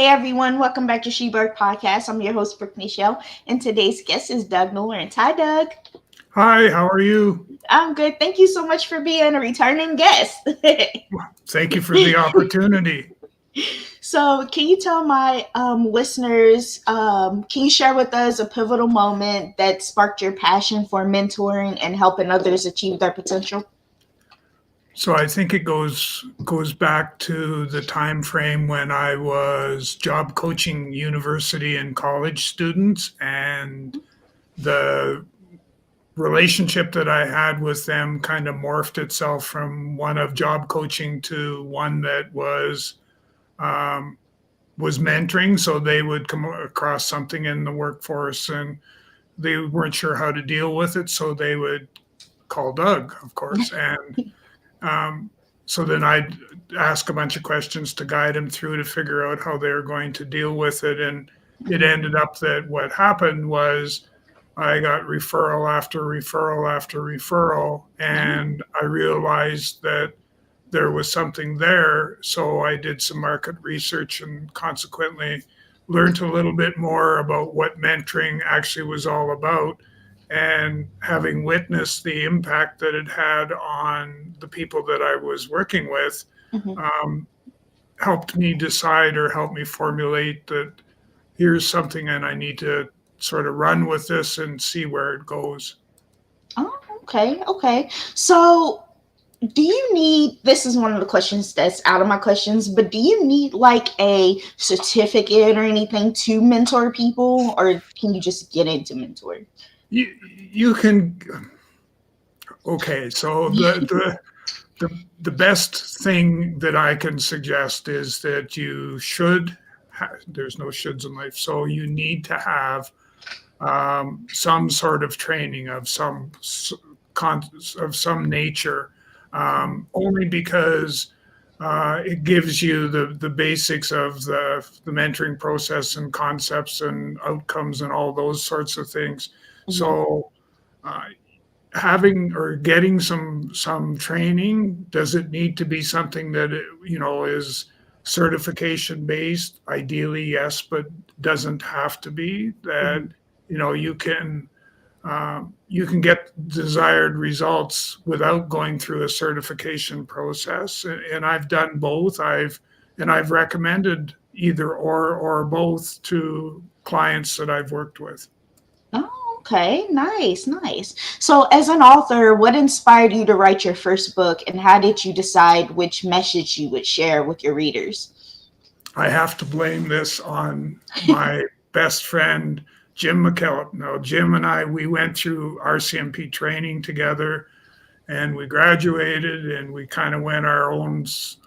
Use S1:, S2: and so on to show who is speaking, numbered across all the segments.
S1: everyone, welcome back to She-Bird Podcast. I'm your host, Brooke Nichelle, and today's guest is Doug Lawrence. Hi, Doug.
S2: Hi, how are you?
S1: I'm good. Thank you so much for being a returning guest.
S2: Thank you for the opportunity.
S1: So, can you tell my listeners, can you share with us a pivotal moment that sparked your passion for mentoring and helping others achieve their potential?
S2: So I think it goes back to the time frame when I was job coaching university and college students, and the relationship that I had with them kind of morphed itself from one of job coaching to one that um, was mentoring. So they would come across something in the workforce and they weren't sure how to deal with it, so they would call Doug, of course, and Um, so then I'd ask a bunch of questions to guide them through to figure out how they're going to deal with it. And it ended up that what happened was I got referral after referral after referral, and I realized that there was something there. So I did some market research and consequently learned a little bit more about what mentoring actually was all about. And having witnessed the impact that it had on the people that I was working with,
S1: Mhm.
S2: um, helped me decide or helped me formulate that here's something and I need to sort of run with this and see where it goes.
S1: Oh, okay. So, do you need, this is one of the questions that's out of my questions, but do you need like a certificate or anything to mentor people, or can you just get into mentoring?
S2: You can, okay, so the best thing that I can suggest is that you should, there's no shoulds in life, so you need to have some sort of training of of some nature, only because it gives you the basics of the mentoring process and concepts and outcomes and all those sorts of things.
S1: Mhm.
S2: So uh, having or getting some training, does it need to be something that is certification based? Ideally yes, but doesn't have to be. That
S1: Mhm.
S2: you can you can get desired results without going through a certification process. And I've done both. I've recommended either or both to clients that I've worked with.
S1: Oh, okay. Nice. So, as an author, what inspired you to write your first book, and how did you decide which message you would share with your readers?
S2: I have to blame this on my best friend, Jim McKillop. Now, Jim and I, we went through RCMP training together and we graduated and we kind of went our own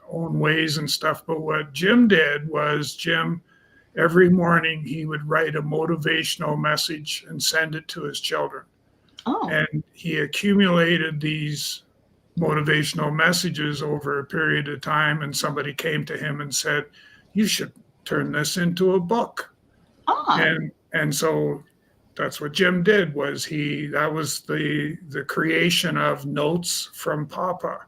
S2: ways and stuff. But what Jim did was Jim, every morning, he would write a motivational message and send it to his children.
S1: Oh,
S2: And he accumulated these motivational messages over a period of time. And somebody came to him and said, "You should turn this into a book."
S1: ah,
S2: And so that's what Jim did. Was he that was the creation of Notes from Papa.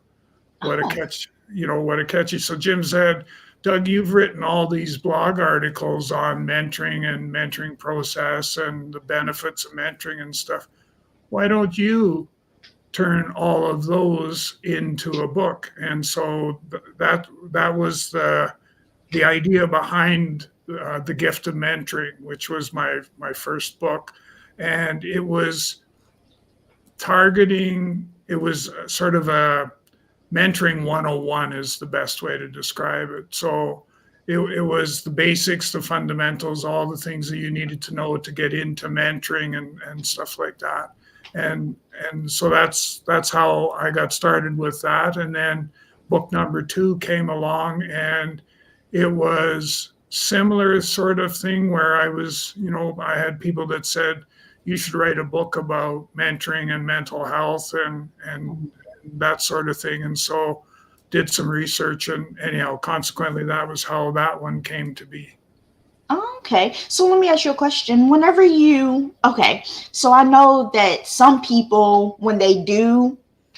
S2: What a
S1: oh,
S2: catch, what a catchy. So Jim said, "Doug, you've written all these blog articles on mentoring and mentoring process and the benefits of mentoring and stuff. Why don't you turn all of those into a book?" And so that was the idea behind the gift of mentoring, which was my first book. And it was targeting, it was sort of a mentoring 101 is the best way to describe it. So it was the basics, the fundamentals, all the things that you needed to know to get into mentoring and stuff like that. And and so that's how I got started with that. And then book number two came along, and it was similar sort of thing where I had people that said you should write a book about mentoring and mental health and
S1: mhm.
S2: that sort of thing. And so did some research, and anyhow, consequently, that was how that one came to be.
S1: Oh, okay. So let me ask you a question. Okay, so I know that some people, when they do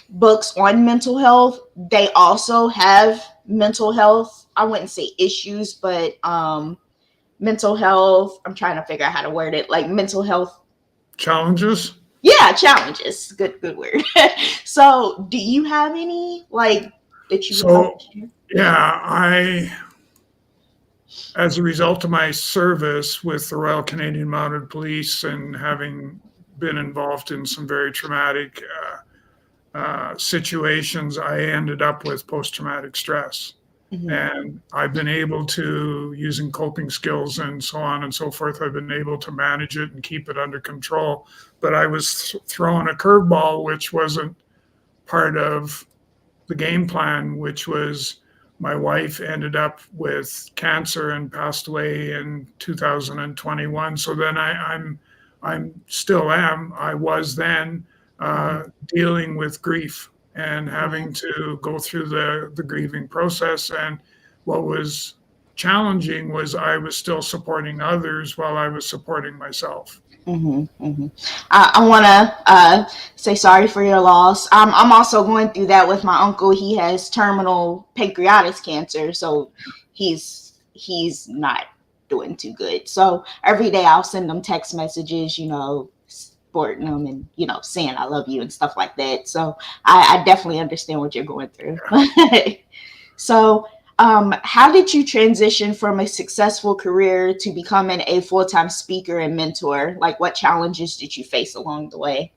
S1: books on mental health, they also have mental health, I wouldn't say issues, but mental health. I'm trying to figure out how to word it, like mental health.
S2: Challenges?
S1: Yeah, challenges. Good word. So, do you have any like that you would like
S2: So,
S1: to share?
S2: yeah, as a result of my service with the Royal Canadian Mounted Police and having been involved in some very traumatic situations, I ended up with post-traumatic stress.
S1: Mm-hmm.
S2: And I've been able to, using coping skills and so on and so forth, I've been able to manage it and keep it under control. But I was thrown a curveball, which wasn't part of the game plan, which was my wife ended up with cancer and passed away in 2021. So then I'm still am, I was then dealing with grief and having to go through the grieving process. And what was challenging was I was still supporting others while I was supporting myself.
S1: I want to say sorry for your loss. I'm also going through that with my uncle. He has terminal pancreatic cancer, so he's not doing too good. So every day I'll send him text messages, supporting him and saying I love you and stuff like that. So I definitely understand what you're going through. So, how did you transition from a successful career to becoming a full-time speaker and mentor? Like, what challenges did you face along the way?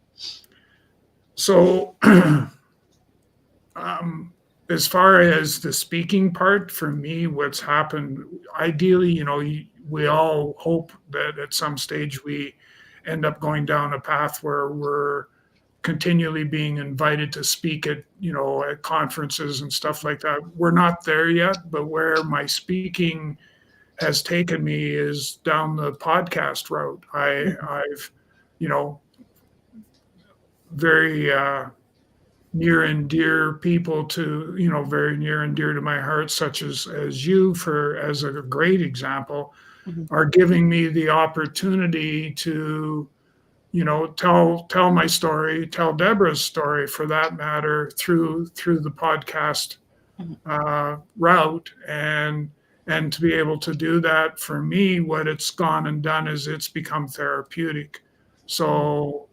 S2: So, as far as the speaking part, for me, what's happened, ideally, we all hope that at some stage we end up going down a path where we're continually being invited to speak at conferences and stuff like that. We're not there yet, but where my speaking has taken me is down the podcast route. I've, you know, very near and dear people to, very near and dear to my heart, such as you, as a great example, are giving me the opportunity to, tell my story, tell Deborah's story for that matter, through the podcast route. And to be able to do that, for me, what it's gone and done is it's become therapeutic. So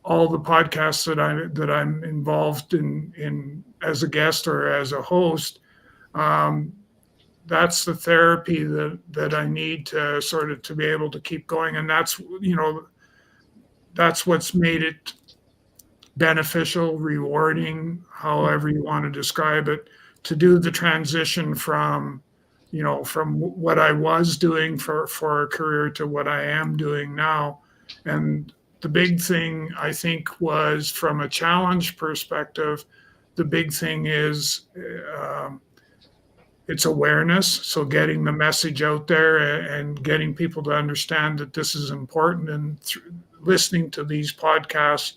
S2: all the podcasts that I'm involved in as a guest or as a host, that's the therapy that I need to sort of to be able to keep going. And that's what's made it beneficial, rewarding, however you want to describe it, to do the transition from what I was doing for a career to what I am doing now. And the big thing, I think, was from a challenge perspective, the big thing is it's awareness. So getting the message out there and getting people to understand that this is important, and listening to these podcasts,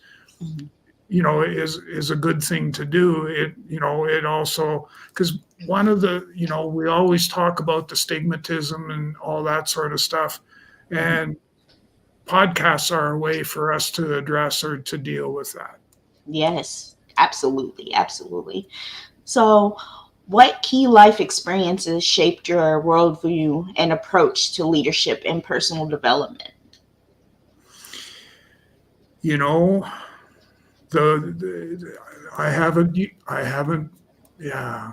S2: is a good thing to do. It also, because one of the, we always talk about the stigmatism and all that sort of stuff. And podcasts are a way for us to address or to deal with that.
S1: Yes, absolutely. Absolutely. So, what key life experiences shaped your worldview and approach to leadership and personal development?
S2: You know, the I haven't, yeah,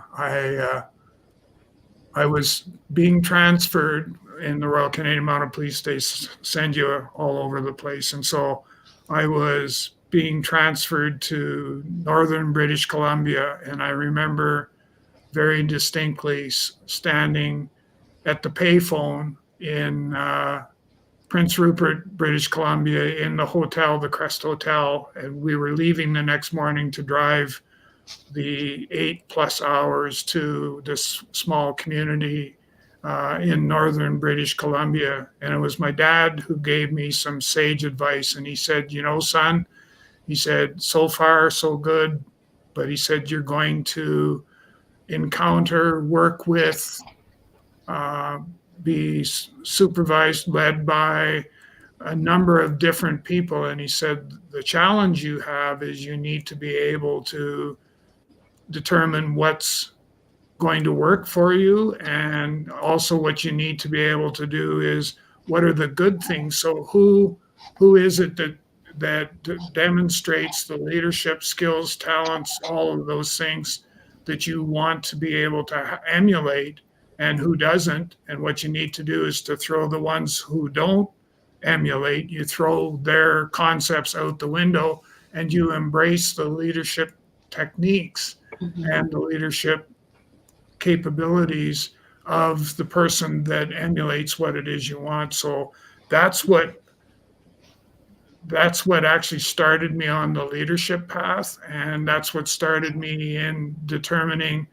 S2: I was being transferred in the Royal Canadian Mounted Police. They send you all over the place. And so I was being transferred to northern British Columbia. And I remember very distinctly standing at the payphone in Prince Rupert, British Columbia, in the hotel, the Crest Hotel. And we were leaving the next morning to drive the 8+ hours to this small community in northern British Columbia. And it was my dad who gave me some sage advice. And he said, son, he said, so far, so good. But he said, you're going to encounter, work with, be supervised, led by a number of different people. And he said, the challenge you have is you need to be able to determine what's going to work for you. And also what you need to be able to do is, what are the good things? So who is it that demonstrates the leadership skills, talents, all of those things that you want to be able to emulate, and who doesn't? And what you need to do is to throw the ones who don't emulate, you throw their concepts out the window, and you embrace the leadership techniques
S1: Mhm.
S2: and the leadership capabilities of the person that emulates what it is you want. So that's what that's what actually started me on the leadership path, and that's what started me in determining,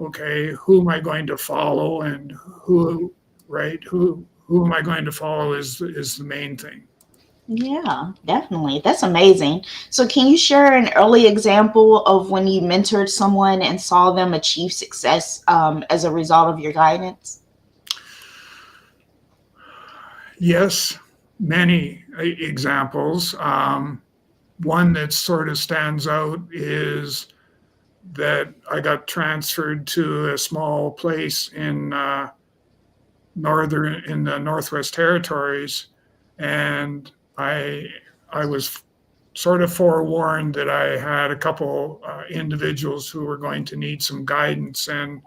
S2: okay, who am I going to follow, and who am I going to follow is the main thing.
S1: Yeah, definitely. That's amazing. So, can you share an early example of when you mentored someone and saw them achieve success as a result of your guidance?
S2: Yes, many examples. One that sort of stands out is that I got transferred to a small place in the Northwest Territories, and I was sort of forewarned that I had a couple individuals who were going to need some guidance, and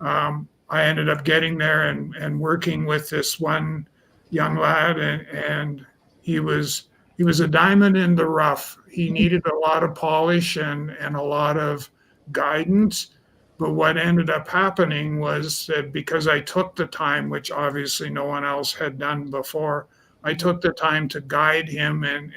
S2: I ended up getting there and working with this one young lad, and he was he was a diamond in the rough. He needed a lot of polish and a lot of guidance. But what ended up happening was that because I took the time, which obviously no one else had done before, I took the time to guide him and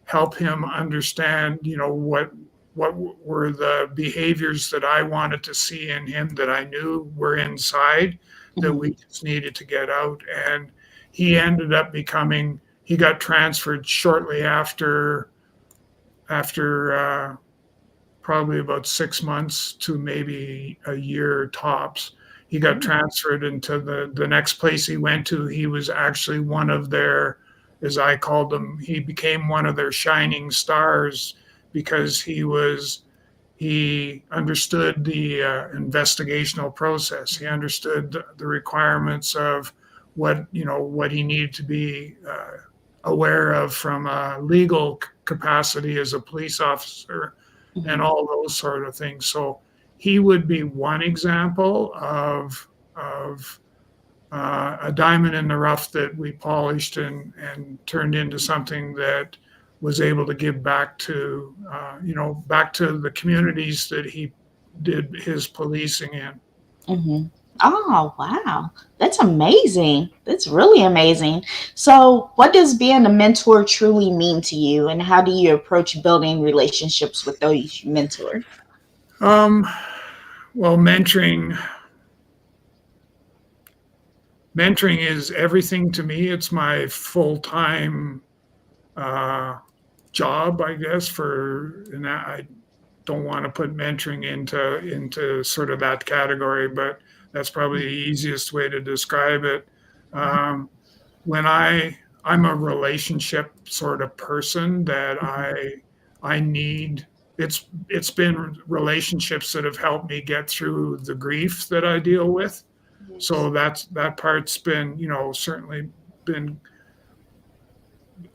S2: help him understand, what were the behaviors that I wanted to see in him that I knew were inside that
S1: Mhm.
S2: we just needed to get out. And he ended up he got transferred shortly after probably about 6 months to maybe a year tops. He got transferred into the next place he went to. He was actually one of their, as I called them, he became one of their shining stars because he understood the investigational process. He understood the requirements of what he needed to be aware of from a legal capacity as a police officer and
S1: Mhm.
S2: all those sort of things. So he would be one example of a diamond in the rough that we polished and turned into something that was able to give back to the communities that he did his policing in.
S1: Mhm. Oh, wow. That's amazing. That's really amazing. So, what does being a mentor truly mean to you, and how do you approach building relationships with those you mentor?
S2: Um, well, mentoring is everything to me. It's my full time uh, job, I guess. And I don't want to put mentoring into sort of that category, but that's probably the easiest way to describe it. Um, when I'm a relationship sort of person that
S1: Mhm.
S2: I need. It's been relationships that have helped me get through the grief that I deal with.
S1: Yes.
S2: So that part's been, certainly been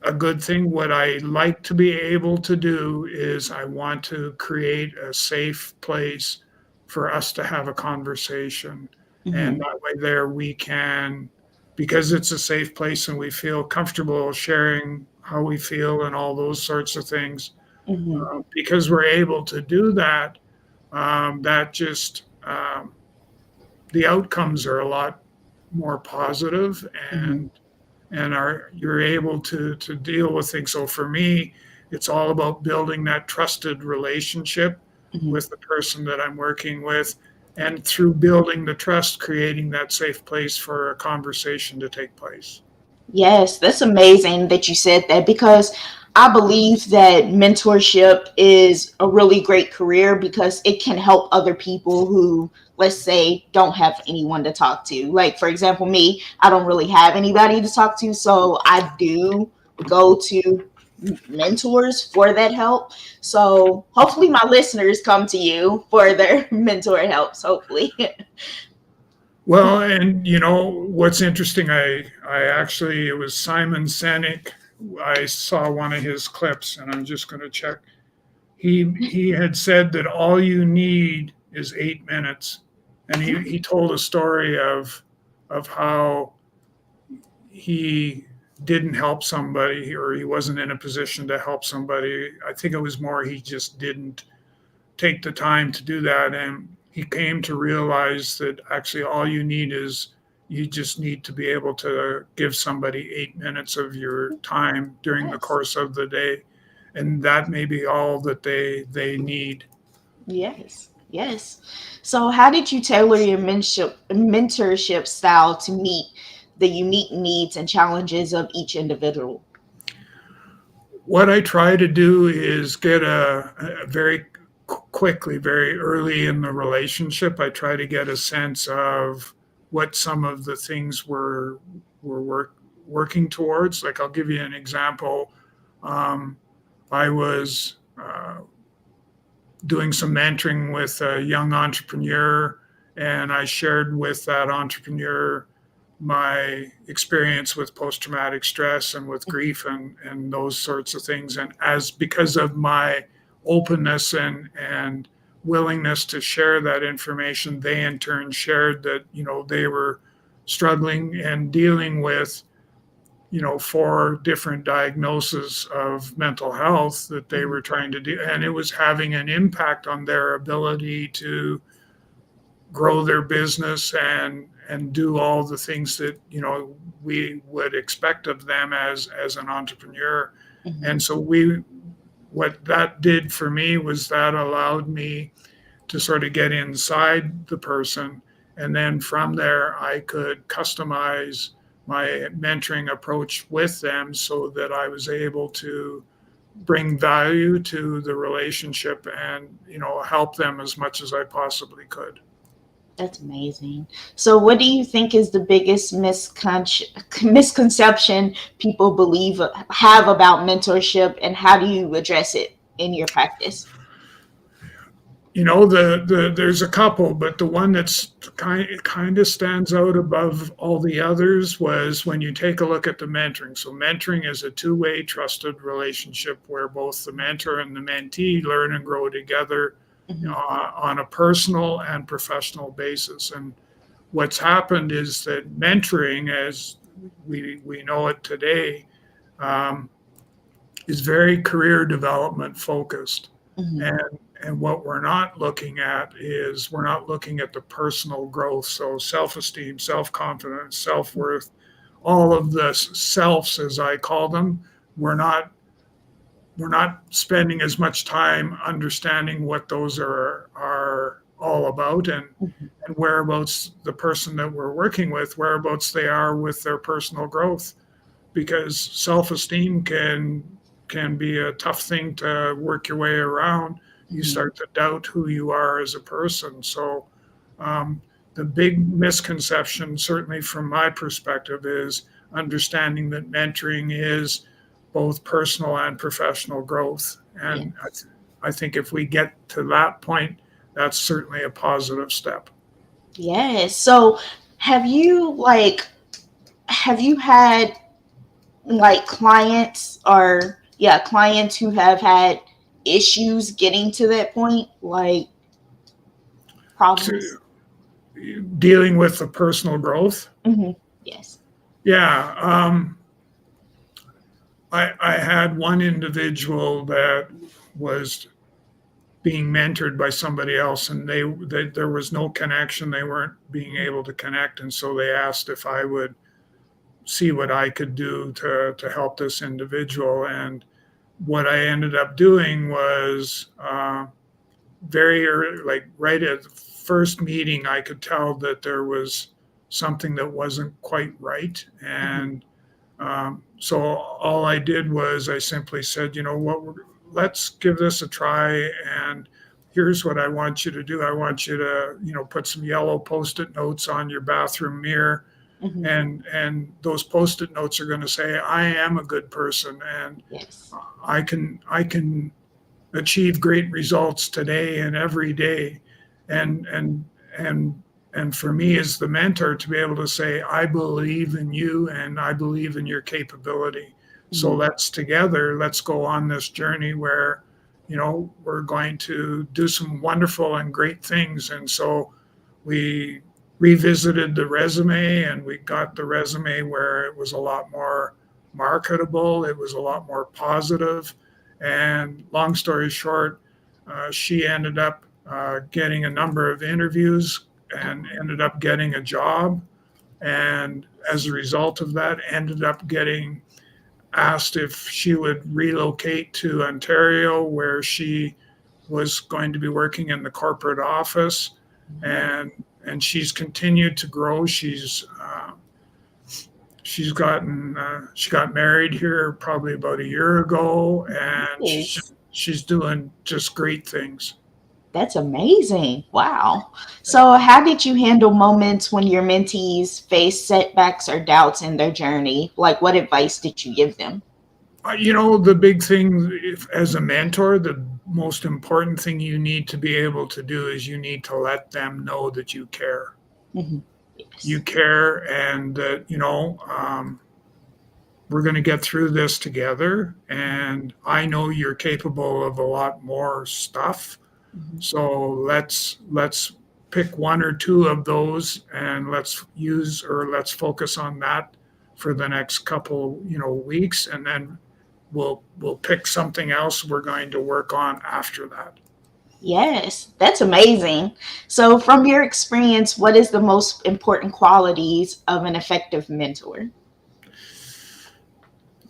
S2: a good thing. What I like to be able to do is I want to create a safe place for us to have a conversation. And
S1: Mhm.
S2: that way, there we can, because it's a safe place and we feel comfortable sharing how we feel and all those sorts of things.
S1: Mhm.
S2: Because we're able to do that, that just, the outcomes are a lot more positive,
S1: Mhm.
S2: and are you're able to deal with things. So for me, it's all about building that trusted relationship
S1: Mhm.
S2: with the person that I'm working with, and through building the trust, creating that safe place for a conversation to take place.
S1: Yes, that's amazing that you said that, because I believe that mentorship is a really great career because it can help other people who, let's say, don't have anyone to talk to. Like, for example, me, I don't really have anybody to talk to. So I do go to mentors for that help. So hopefully my listeners come to you for their mentor helps, hopefully.
S2: Well, and you know what's interesting, I actually, it was Simon Sinek. I saw one of his clips, and I'm just going to check. He had said that all you need is 8 minutes, and he told a story of how he didn't help somebody, or he wasn't in a position to help somebody. I think it was more he just didn't take the time to do that. And he came to realize that actually all you need is, you just need to be able to give somebody 8 minutes of your time during the
S1: Yes.
S2: course of the day. And that may be all that they need.
S1: Yes. Yes. So how did you tailor your mentorship style to meet the unique needs and challenges of each individual?
S2: What I try to do is get a very quickly, very early in the relationship, I try to get a sense of what some of the things we're working towards. Like, I'll give you an example. Um, I was doing some mentoring with a young entrepreneur, and I shared with that entrepreneur my experience with post-traumatic stress and with grief and those sorts of things. And as because of my openness and willingness to share that information, they in turn shared that, you know, they were struggling and dealing with, you know, 4 different diagnoses of mental health that they were trying to do, and it was having an impact on their ability to grow their business and do all the things that, you know, we would expect of them as an entrepreneur.
S1: Mhm.
S2: And so we what that did for me was that allowed me to sort of get inside the person, and then from there I could customize my mentoring approach with them so that I was able to bring value to the relationship and, you know, help them as much as I possibly could.
S1: That's amazing. So, what do you think is the biggest misconception people believe have about mentorship, and how do you address it in your practice?
S2: You know, there's a couple, but the one that's kind of stands out above all the others was when you take a look at the mentoring. So mentoring is a two-way trusted relationship where both the mentor and the mentee learn and grow together, you know,
S1: Mhm.
S2: on a personal and professional basis. And what's happened is that mentoring, as we know it today, um, is very career development focused.
S1: Mhm.
S2: And and what we're not looking at is, we're not looking at the personal growth. So self-esteem, self-confidence, self-worth, all of the selves, as I call them, we're not we're not spending as much time understanding what those are all about,
S1: Mhm.
S2: and whereabouts the person that we're working with, whereabouts they are with their personal growth, because self-esteem can be a tough thing to work your way around. You
S1: Mhm.
S2: start to doubt who you are as a person. So um, the big misconception, certainly from my perspective, is understanding that mentoring is both personal and professional growth.
S1: Yeah.
S2: And I think if we get to that point, that's certainly a positive step.
S1: Yes. So, have you like have you had like clients, or yeah, clients who have had issues getting to that point, like problems?
S2: To dealing with the personal growth,
S1: Hmm. Yes.
S2: yeah. I had one individual that was being mentored by somebody else, and there was no connection. They weren't being able to connect, and so they asked if I would see what I could do to help this individual. And what I ended up doing was very early, like right at the first meeting, I could tell that there was something that wasn't quite right.
S1: Hmm.
S2: And so all I did was I simply said, you know what, let's give this a try. And here's what I want you to do. I want you to, you know, put some yellow Post-it notes on your bathroom mirror.
S1: Hmm.
S2: and those post-it notes are going to say, I am a good person, and
S1: Yes.
S2: I can achieve great results today and every day. And and and and for me as the mentor to be able to say, I believe in you and I believe in your capability. So
S1: Hmm.
S2: let's go on this journey where, we're going to do some wonderful and great things. And so we revisited the resume, and we got the resume where it was a lot more marketable, it was a lot more positive. And long story short, she ended up getting a number of interviews and ended up getting a job. And as a result of that, ended up getting asked if she would relocate to Ontario, where she was going to be working in the corporate office. And she's continued to grow. She got married here probably about a year ago, and
S1: Yes.
S2: she's doing just great things.
S1: That's amazing. Wow. So, how did you handle moments when your mentees face setbacks or doubts in their journey? Like, what advice did you give them?
S2: The big thing, as a mentor, the most important thing you need to be able to do is you need to let them know that you care.
S1: Hmm.
S2: You
S1: Yes.
S2: care, and that, we're going to get through this together. And I know you're capable of a lot more stuff.
S1: Hmm.
S2: So let's pick one or two of those, and let's focus on that for the next couple, weeks, and then we'll pick something else we're going to work on after that.
S1: Yes, that's amazing. So, from your experience, what is the most important qualities of an effective mentor?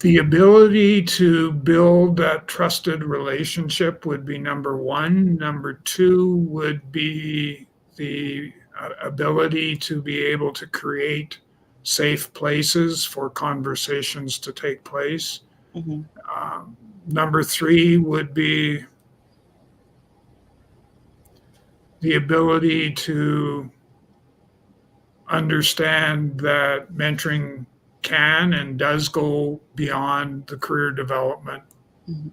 S2: The ability to build that trusted relationship would be number one. Number two would be the ability to be able to create safe places for conversations to take place.
S1: Hmm.
S2: Number three would be the ability to understand that mentoring can and does go beyond the career development
S1: Hmm.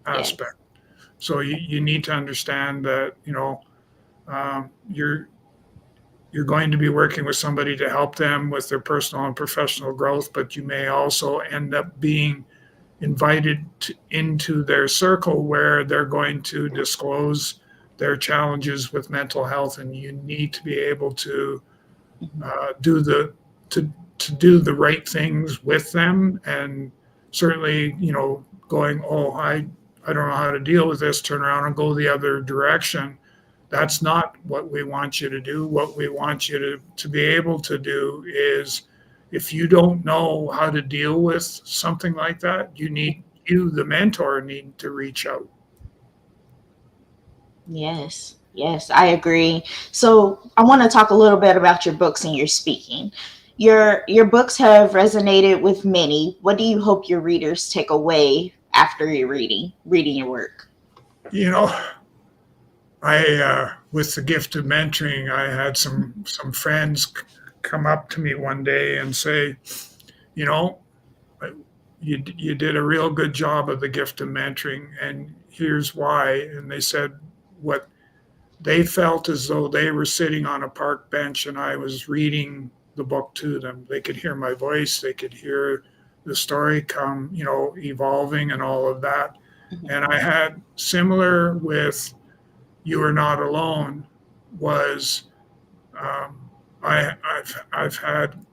S2: aspect.
S1: Yes.
S2: So you need to understand that, you're going to be working with somebody to help them with their personal and professional growth, but you may also end up being invited into their circle where they're going to disclose their challenges with mental health, and you need to be able to
S1: Hmm.
S2: do the to do the right things with them. And certainly, going, oh, I don't know how to deal with this, turn around and go the other direction. That's not what we want you to do. What we want you to be able to do is, if you don't know how to deal with something like that, you, the mentor, need to reach out.
S1: Yes. Yes, I agree. So, I want to talk a little bit about your books and your speaking. Your books have resonated with many. What do you hope your readers take away after your reading your work?
S2: You know, with the gift of mentoring, I had some friends come up to me one day and say, you know, you did a real good job of the gift of mentoring, and here's why. And they said what they felt as though they were sitting on a park bench and I was reading the book to them. They could hear my voice, they could hear the story come, evolving and all of that.
S1: Mhm.
S2: And I had similar with You Are Not Alone. Was um, I've had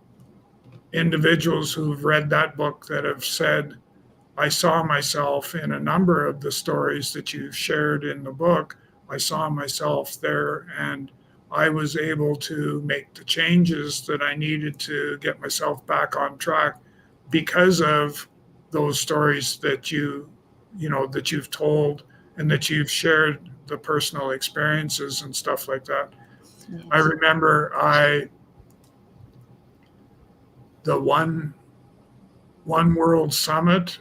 S2: individuals who've read that book that have said, I saw myself in a number of the stories that you shared in the book. I saw myself there, and I was able to make the changes that I needed to get myself back on track because of those stories that that you've told, and that you've shared the personal experiences and stuff like that. I
S1: Yes.
S2: remember the One World Summit.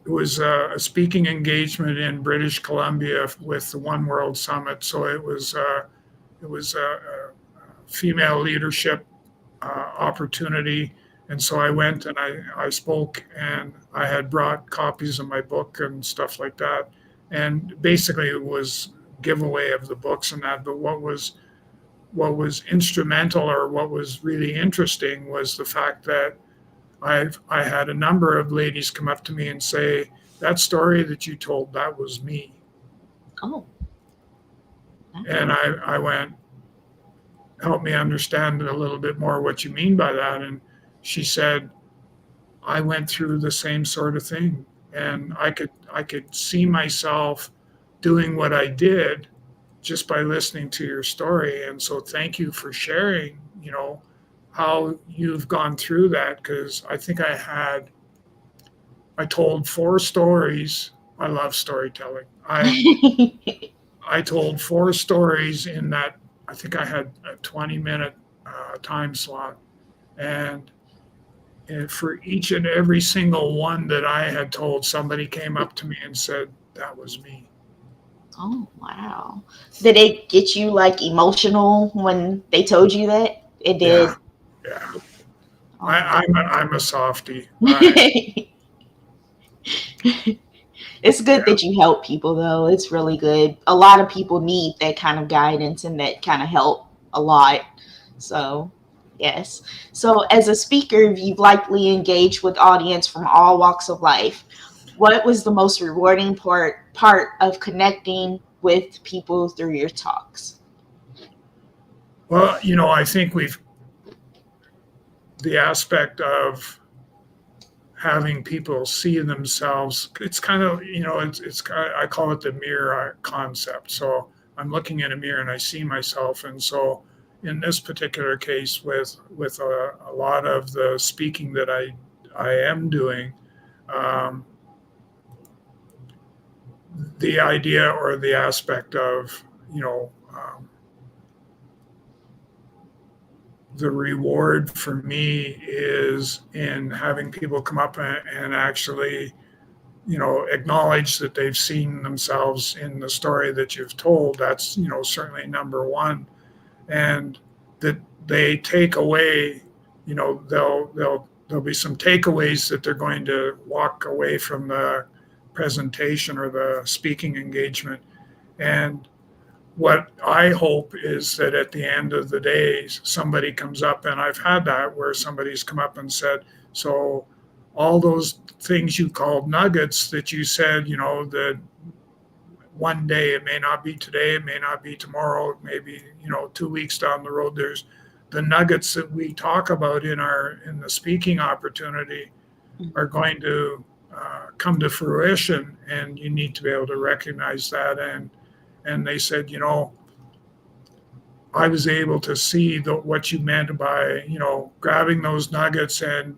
S2: It was a speaking engagement in British Columbia with the One World Summit. So it was female leadership opportunity. And so I went and I spoke, and I had brought copies of my book and stuff like that. And basically it was giveaway of the books and that. But what was instrumental, or what was really interesting, was the fact that I had a number of ladies come up to me and say, that story that you told, that was me.
S1: Oh.
S2: And I went, help me understand a little bit more what you mean by that. And she said, I went through the same sort of thing, and I could see myself doing what I did just by listening to your story. And so thank you for sharing, how you've gone through that, because I think I told 4 stories. I love storytelling. I told 4 stories in that. I think I had a 20-minute time slot. And for each and every single one that I had told, somebody came up to me and said, that was me.
S1: Oh, wow. Did it get you like emotional when they told you that? It did.
S2: Yeah.
S1: Oh.
S2: I'm a softie.
S1: It's good that you help people, though. It's really good. A lot of people need that kind of guidance and that kind of help a lot. So, yes. So, as a speaker, you've likely engaged with audience from all walks of life. What was the most rewarding part of connecting with people through your talks?
S2: Well, I think the aspect of having people see themselves, it's kind of, I call it the mirror concept. So I'm looking in a mirror and I see myself. And so in this particular case, with a lot of the speaking that I am doing, the idea or the aspect of, the reward for me is in having people come up and actually, acknowledge that they've seen themselves in the story that you've told. That's, certainly number one. And that they take away, there'll be some takeaways that they're going to walk away from the presentation or the speaking engagement. And what I hope is that at the end of the day, somebody comes up, and I've had that where somebody's come up and said, so all those things you called nuggets that you said, that one day, it may not be today, it may not be tomorrow, maybe, 2 weeks down the road, there's the nuggets that we talk about in the speaking opportunity are going to come to fruition, and you need to be able to recognize that. And they said, I was able to see what you meant by, grabbing those nuggets and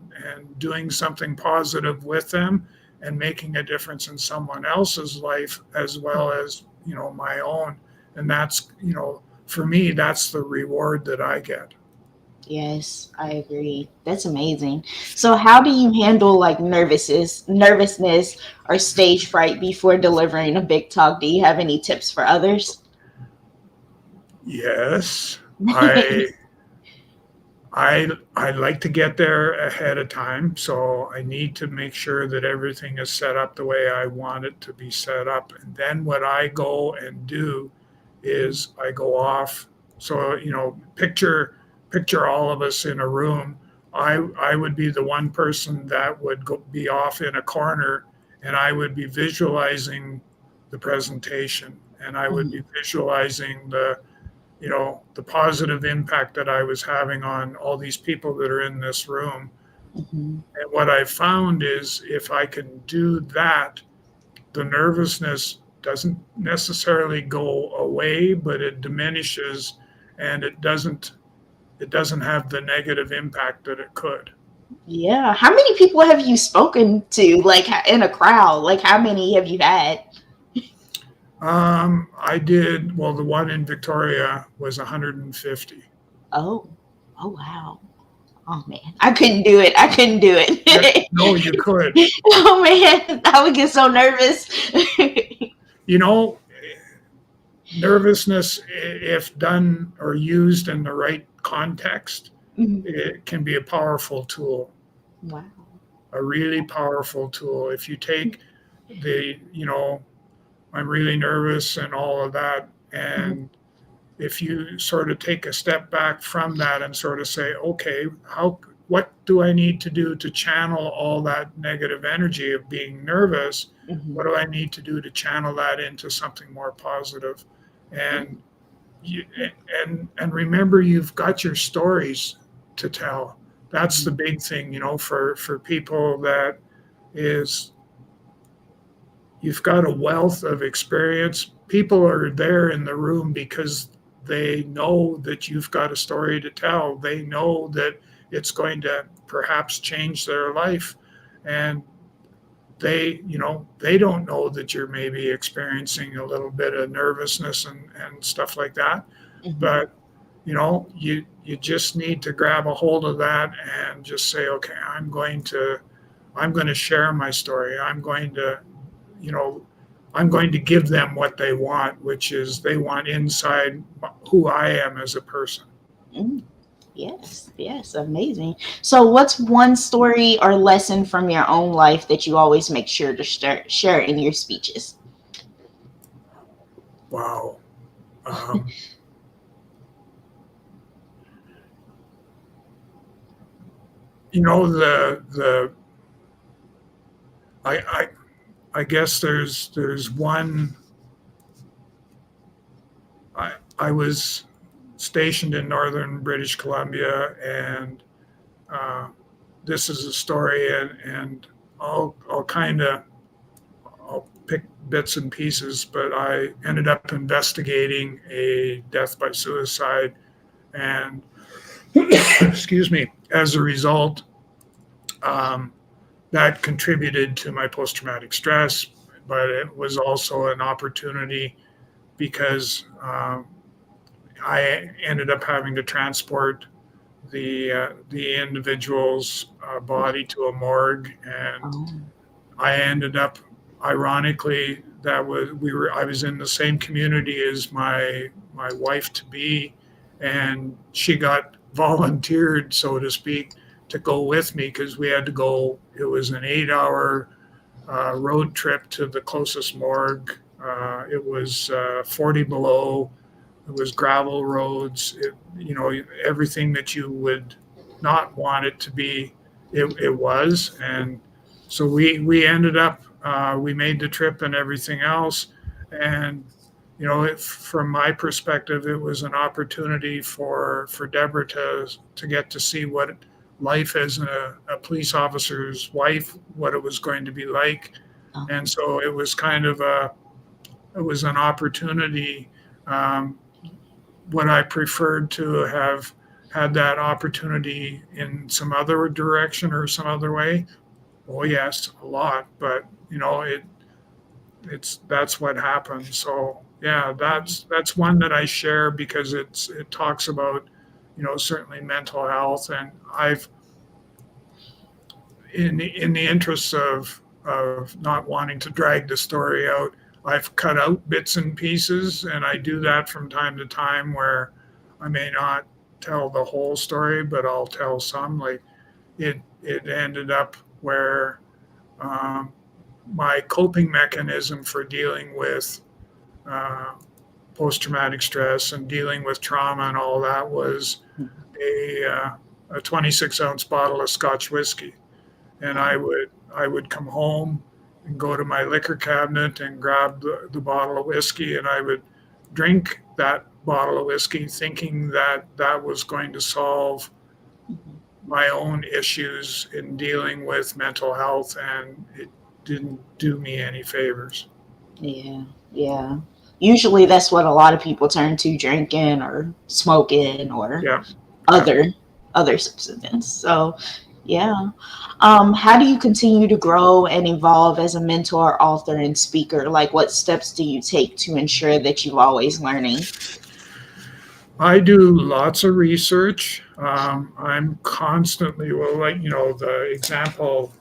S2: doing something positive with them and making a difference in someone else's life as well as, my own. And that's, for me, that's the reward that I get.
S1: Yes, I agree. That's amazing. So how do you handle like nervousness or stage fright before delivering a big talk? Do you have any tips for others?
S2: Yes. I like to get there ahead of time, so I need to make sure that everything is set up the way I want it to be set up. And then what I go and do is I go off. So, picture all of us in a room. I would be the one person that would be off in a corner, and I would be visualizing the presentation, and I would be visualizing the positive impact that I was having on all these people that are in this room. And what I found is if I can do that, the nervousness doesn't necessarily go away, but it diminishes, and it doesn't have the negative impact that it could.
S1: Yeah. How many people have you spoken to, like in a crowd? Like how many have you had?
S2: I did, well, the one in Victoria was 150.
S1: Oh wow. Oh man, I couldn't do it.
S2: No, you could.
S1: Oh man, I would get so nervous.
S2: Nervousness, if done or used in the right context,
S1: Mhm.
S2: it can be a powerful tool,
S1: Wow.
S2: a really powerful tool. If you take I'm really nervous and all of that,
S1: Mhm.
S2: and if you sort of take a step back from that and sort of say, okay, what do I need to do to channel all that negative energy of being nervous? What
S1: Mhm.
S2: do I need to do to channel that into something more positive? And you, and remember, you've got your stories to tell. That's the
S1: Mhm.
S2: big thing, for people, that is, you've got a wealth of experience. People are there in the room because they know that you've got a story to tell. They know that it's going to perhaps change their life. And they don't know that you're maybe experiencing a little bit of nervousness and stuff like that.
S1: Mhm.
S2: But you just need to grab a hold of that and just say, okay, I'm going to share my story. You know, I'm going to give them what they want, which is they want inside who I am as a person.
S1: Mm. Yes, yes, amazing. So, what's one story or lesson from your own life that you always make sure to share in your speeches?
S2: Wow. Um, the I I guess there's one. I was stationed in northern British Columbia, and uh, this is a story, and I'll kind of I'll pick bits and pieces, but I ended up investigating a death by suicide, and excuse me, as a result, um, that contributed to my post traumatic stress, but it was also an opportunity because I ended up having to transport the individual's body to a morgue, and
S1: Oh.
S2: I ended up, ironically, that was we were I was in the same community as my wife to be, and she got volunteered, so to speak, to go with me because we had to go. It was an 8-hour road trip to the closest morgue. It was 40 below. It was gravel roads. Everything that you would not want it to be, it was. And so we ended up, we made the trip and everything else. And, from my perspective, it was an opportunity for Deborah to get to see what life as a police officer's wife, what it was going to be like.
S1: Oh.
S2: And so it was an opportunity. Um, would I preferred to have had that opportunity in some other direction or some other way? Oh yes, a lot. But that's what happened. So yeah, that's one that I share because it talks about certainly mental health, and I've in the interests of not wanting to drag the story out, I've cut out bits and pieces, and I do that from time to time where I may not tell the whole story, but I'll tell some. Like it ended up where um, my coping mechanism for dealing with uh, post-traumatic stress and dealing with trauma and all that was a 26-ounce bottle of Scotch whiskey, and
S1: Oh.
S2: I would come home and go to my liquor cabinet and grab the bottle of whiskey, and I would drink that bottle of whiskey thinking that that was going to solve
S1: Mhm.
S2: my own issues in dealing with mental health, and it didn't do me any favors.
S1: Yeah, yeah. Usually that's what a lot of people turn to, drinking or smoking or
S2: Yeah, yeah.
S1: other other substances. So, yeah. How do you continue to grow and evolve as a mentor, author, and speaker? Like, what steps do you take to ensure that you're always learning?
S2: I do lots of research. I'm constantly, well, like, the example,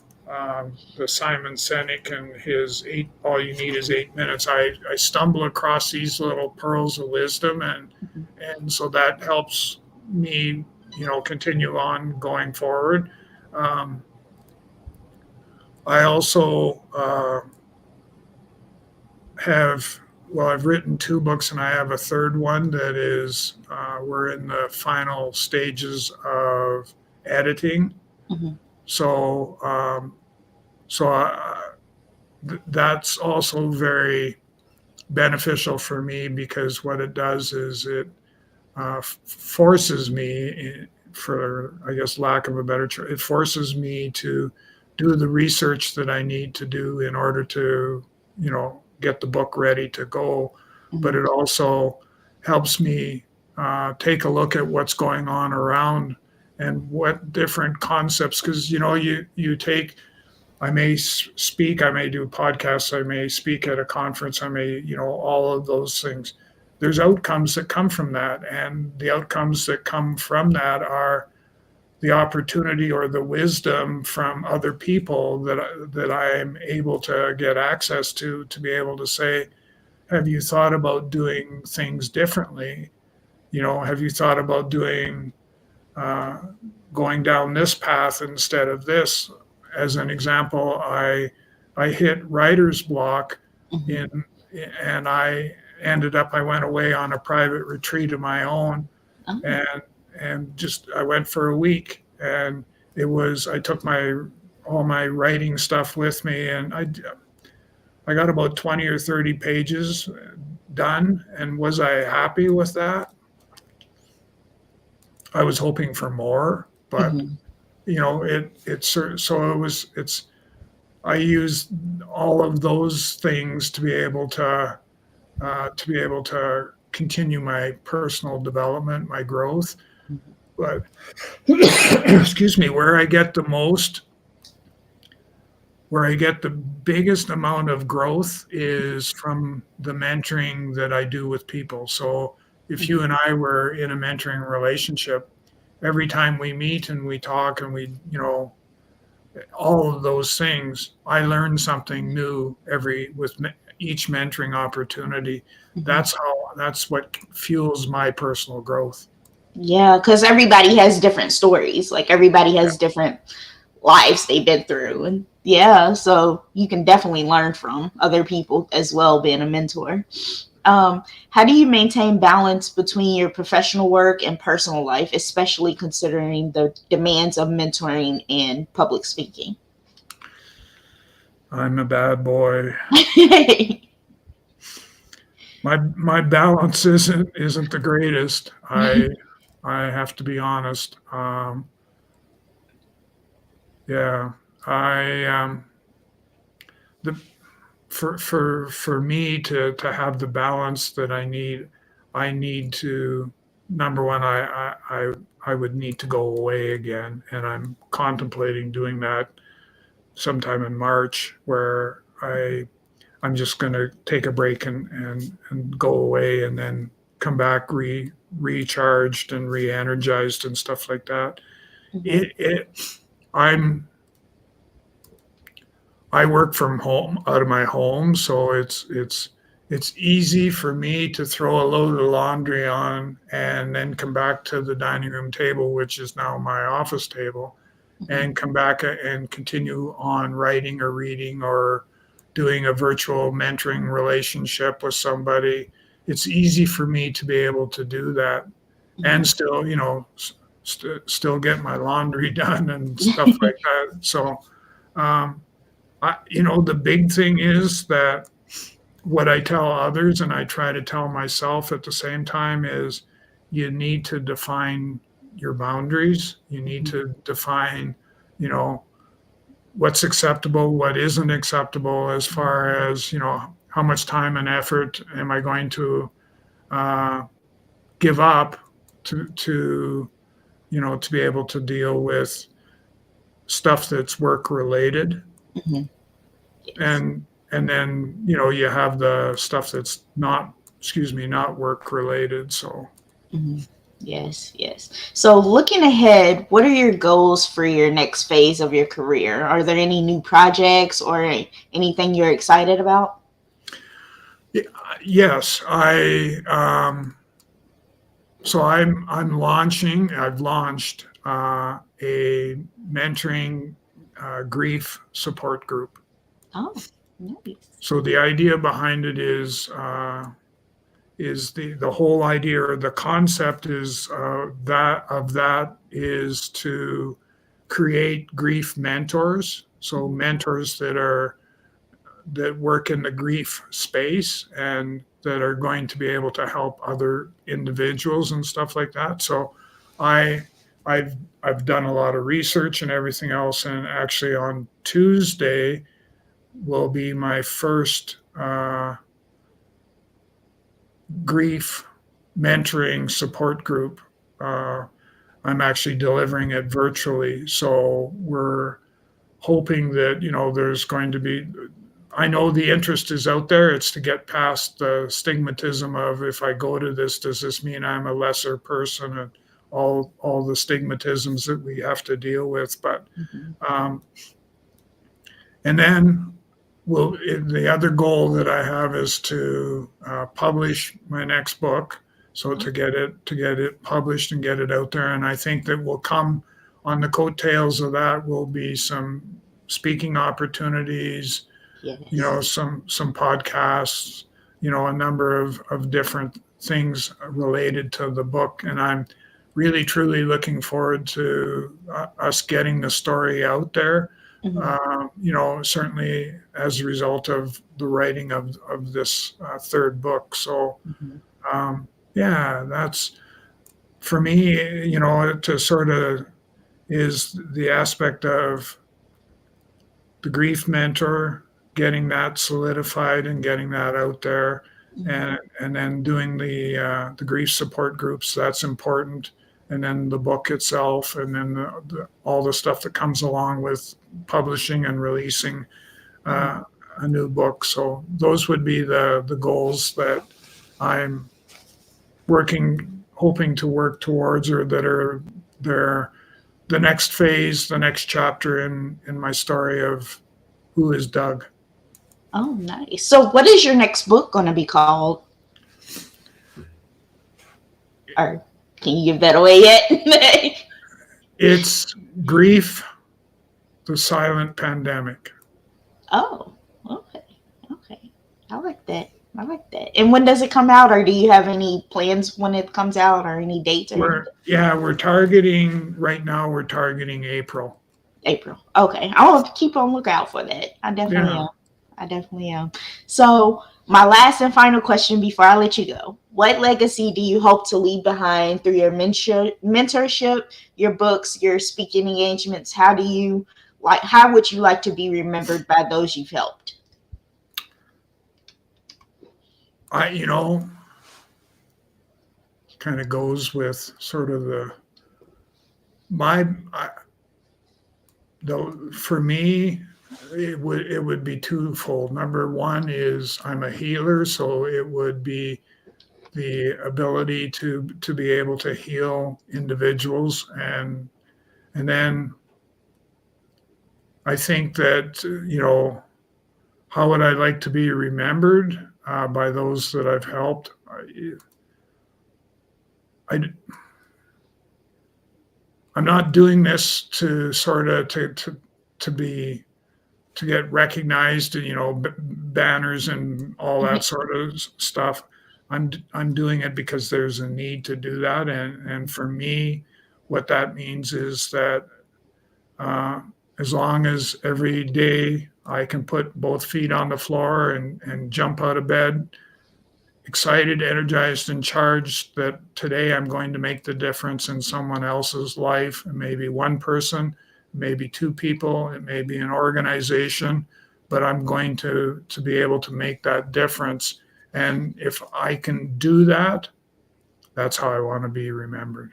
S2: the Simon Sinek and his all you need is 8 minutes. I stumble across these little pearls of wisdom, and so that helps me, continue on going forward. Um, I also have, well, I've written 2 books and I have a third one that is, we're in the final stages of editing.
S1: Mhm.
S2: So, that's also very beneficial for me because what it does is it forces me, for I guess lack of a better term, it forces me to do the research that I need to do in order to, get the book ready to go. But
S1: Mhm.
S2: it also helps me take a look at what's going on around and what different concepts, because you take, I may speak, I may do podcasts, I may speak at a conference, I may, all of those things. There's outcomes that come from that. And the outcomes that come from that are the opportunity or the wisdom from other people that I am able to get access to be able to say, have you thought about doing things differently? Have you thought about uh, going down this path instead of this? As an example, I hit writer's block
S1: Mhm.
S2: in, and I went away on a private retreat of my own,
S1: Oh.
S2: and just I went for a week, and I took all my writing stuff with me, and I got about 20 or 30 pages done. And was I happy with that? I was hoping for more, but
S1: Mhm.
S2: it's I use all of those things to be able to continue my personal development, my growth.
S1: Mhm.
S2: But excuse me, where I get the biggest amount of growth is from the mentoring that I do with people. So if you
S1: Mhm.
S2: and I were in a mentoring relationship, every time we meet and we talk and all of those things, I learn something new with each mentoring opportunity.
S1: Mhm.
S2: That's what fuels my personal growth.
S1: Yeah, because everybody has different stories. Like everybody has different lives they've been through. And yeah, so you can definitely learn from other people as well, being a mentor. How do you maintain balance between your professional work and personal life, especially considering the demands of mentoring and public speaking?
S2: I'm a bad boy. My balance isn't the greatest. I have to be honest. Yeah, I the for me to have the balance that I need to, number one, I would need to go away again, and I'm contemplating doing that sometime in March, where I'm just going to take a break and go away and then come back recharged and re-energized and stuff like that.
S1: Mhm.
S2: It I'm I work from home, out of my home, so it's easy for me to throw a load of laundry on and then come back to the dining room table, which is now my office table,
S1: Mhm.
S2: and come back and continue on writing or reading or doing a virtual mentoring relationship with somebody. It's easy for me to be able to do that and
S1: Mhm.
S2: still, still get my laundry done and stuff like that. So, um, the big thing is that what I tell others and I try to tell myself at the same time is you need to define your boundaries. You need
S1: Mhm.
S2: to define, you know, what's acceptable, what isn't acceptable, as far as, how much time and effort am I going to uh, give up to be able to deal with stuff that's work related.
S1: Mhm. Yes.
S2: And then you have the stuff that's not work related. So
S1: Mhm. Yes, yes. So, looking ahead, what are your goals for your next phase of your career? Are there any new projects or anything you're excited about?
S2: yes, I So I've launched a mentoring grief support group.
S1: Oh, nice.
S2: So the idea behind it is the whole idea or the concept is that is to create grief mentors. So mentors that work in the grief space and that are going to be able to help other individuals and stuff like that. So I I've I've done a lot of research and everything else, and actually on Tuesday will be my first grief mentoring support group. Uh, I'm actually delivering it virtually, so we're hoping that there's going to be. I know the interest is out there. It's to get past the stigmatism of, if I go to this, does this mean I'm a lesser person, and all the stigmatisms that we have to deal with. But
S1: Mhm.
S2: um, and then the other goal that I have is to publish my next book. So to get it published and get it out there, and I think that will come on the coattails of that will be some speaking opportunities,
S1: Yes.
S2: some podcasts, a number of different things related to the book. And I'm really, truly looking forward to us getting the story out there.
S1: Mhm.
S2: Certainly as a result of the writing of this third book. So,
S1: Mhm.
S2: um, yeah, that's for me, to sort of is the aspect of the grief mentor, getting that solidified and getting that out there,
S1: Mhm.
S2: and then doing the grief support groups. That's important, and then the book itself, and then all the stuff that comes along with publishing and releasing
S1: Mhm.
S2: uh, a new book. So those would be the goals that I'm hoping to work towards, or that are there. The next phase, the next chapter in my story of who is Doug.
S1: Oh, nice. So, what is your next book going to be called? Or can you give that away yet?
S2: It's Grief, the Silent Pandemic.
S1: Oh, okay. Okay. I like that. I like that. And when does it come out, or do you have any plans when it comes out, or any dates or anything?
S2: We're targeting right now. We're targeting April.
S1: April. Okay. I'll keep on lookout for that. I definitely
S2: Yeah,
S1: am. I definitely am. So, my last and final question before I let you go: what legacy do you hope to leave behind through your mentorship, your books, your speaking engagements? How would you like to be remembered by those you've helped?
S2: I kind of goes with sort of my I, for me it would be twofold. Number one is I'm a healer, so it would be the ability to be able to heal individuals, and then I think that how would I like to be remembered by those that I've helped? I I'm not doing this to sort of to be to get recognized, banners and all that sort of stuff. I'm doing it because there's a need to do that, and for me, what that means is that uh, as long as every day I can put both feet on the floor and jump out of bed, excited, energized, and charged that today I'm going to make the difference in someone else's life, and maybe one person, maybe two people, it may be an organization, but I'm going to be able to make that difference. And if I can do that, that's how I want to be remembered.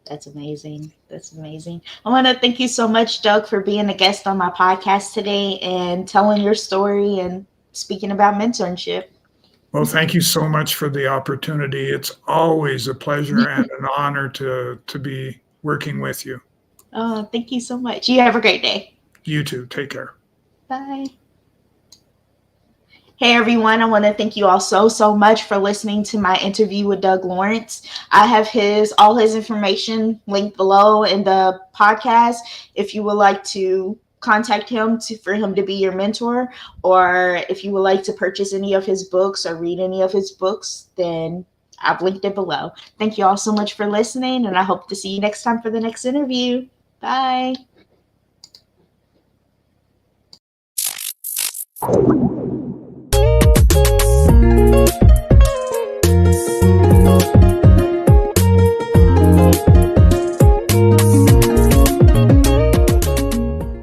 S1: That's amazing. That's amazing. I want to thank you so much, Doug, for being a guest on my podcast today and telling your story and speaking about mentorship.
S2: Well, thank you so much for the opportunity. It's always a pleasure and an honor to be working with you.
S1: Oh, thank you so much. You have a great day.
S2: You too. Take care.
S1: Bye. Hey everyone, I want to thank you all so much for listening to my interview with Doug Lawrence. I have all his information linked below in the podcast. If you would like to contact him for him to be your mentor, or if you would like to purchase any of his books or read any of his books, then I've linked it below. Thank you all so much for listening, and I hope to see you next time for the next interview. Bye.